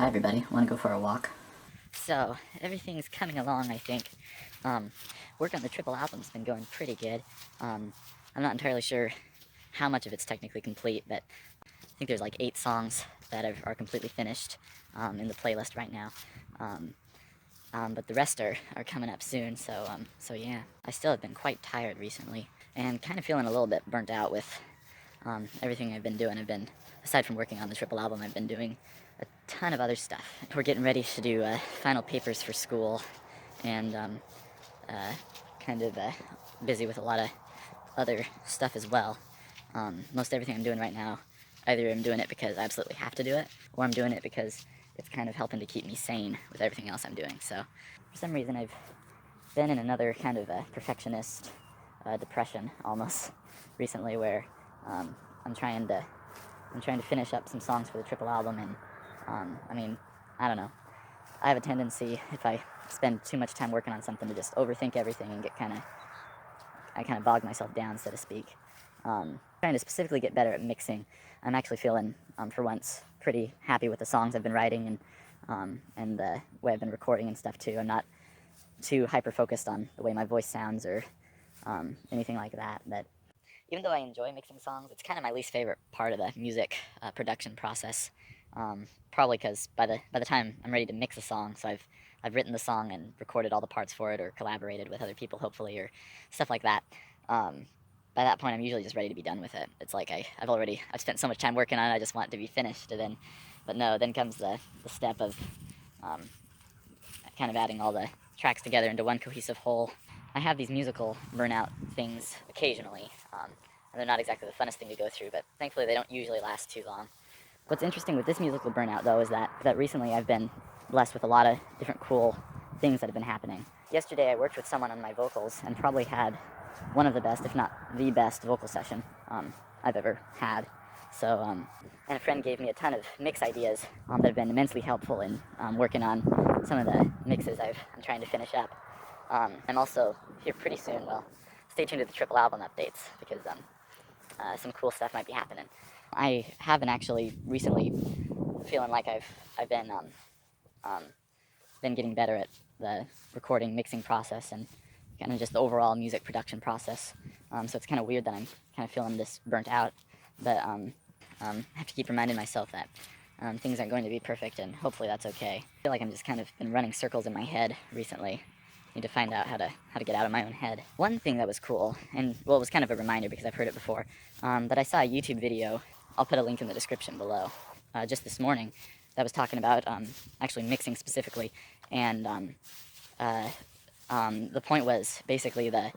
Hi everybody, wanna go for a walk? So, everything's coming along, I think. Work on the triple album's been going pretty good. Um, I'm not entirely sure how much of it's technically complete, but I think there's like 8 songs that are completely finished in the playlist right now. Um, but the rest are coming up soon, so yeah. I still have been quite tired recently, and kind of feeling a little bit burnt out with everything I've been doing. Aside from working on the triple album, I've been doing a ton of other stuff. We're getting ready to do final papers for school, and uh, kind of busy with a lot of other stuff as well. Most everything I'm doing right now, either I'm doing it because I absolutely have to do it, or I'm doing it because it's kind of helping to keep me sane with everything else I'm doing. So, for some reason, I've been in another kind of perfectionist depression almost recently, where um, I'm trying to I'm trying to finish up some songs for the triple album, and I mean, I don't know. I have a tendency, if I spend too much time working on something, to just overthink everything and I kind of bog myself down, so to speak. Trying to specifically get better at mixing. I'm actually feeling, for once, pretty happy with the songs I've been writing and the way I've been recording and stuff too. I'm not too hyper focused on the way my voice sounds or anything like that. But even though I enjoy mixing songs, it's kind of my least favorite part of the music production process. Probably because by the time I'm ready to mix a song, so I've written the song and recorded all the parts for it, or collaborated with other people, hopefully, or stuff like that. Um, by that point, I'm usually just ready to be done with it. It's like I've spent so much time working on it, I just want it to be finished. And then, but no, then comes the step of um, kind of adding all the tracks together into one cohesive whole. I have these musical burnout things occasionally, and they're not exactly the funnest thing to go through, but thankfully they don't usually last too long. What's interesting with this musical burnout, though, is that recently I've been blessed with a lot of different cool things that have been happening. Yesterday I worked with someone on my vocals and probably had one of the best, if not the best, vocal session I've ever had. So, and a friend gave me a ton of mix ideas that have been immensely helpful in working on some of the mixes I'm trying to finish up. I'm also here pretty soon. Well, stay tuned to the triple album updates because some cool stuff might be happening. I haven't actually recently feeling like I've um, been getting better at the recording mixing process and kind of just the overall music production process. So it's kind of weird that I'm kind of feeling this burnt out, but I have to keep reminding myself that things aren't going to be perfect, and hopefully that's okay. I feel like I'm just kind of been running circles in my head recently. Need to find out how to get out of my own head. One thing that was cool, and well, it was kind of a reminder because I've heard it before, but I saw a YouTube video. I'll put a link in the description below. Just this morning, that was talking about actually mixing specifically, and the point was basically that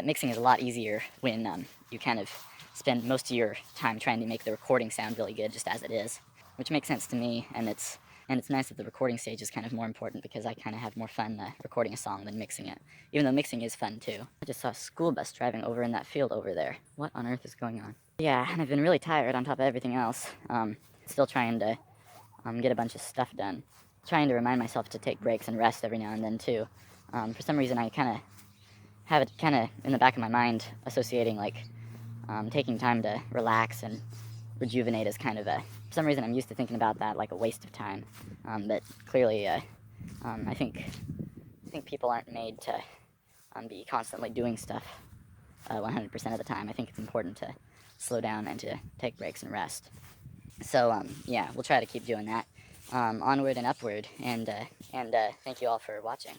mixing is a lot easier when you kind of spend most of your time trying to make the recording sound really good just as it is, which makes sense to me, and it's nice that the recording stage is kind of more important because I kind of have more fun recording a song than mixing it, even though mixing is fun too. I just saw a school bus driving over in that field over there. What on earth is going on? Yeah, and I've been really tired on top of everything else. Still trying to get a bunch of stuff done. Trying to remind myself to take breaks and rest every now and then too. For some reason, I kind of have it kind of in the back of my mind associating like taking time to relax and rejuvenate as kind of a. For some reason, I'm used to thinking about that like a waste of time, but clearly, I think people aren't made to be constantly doing stuff 100% of the time. I think it's important to slow down and to take breaks and rest. So yeah, we'll try to keep doing that. Onward and upward, and thank you all for watching.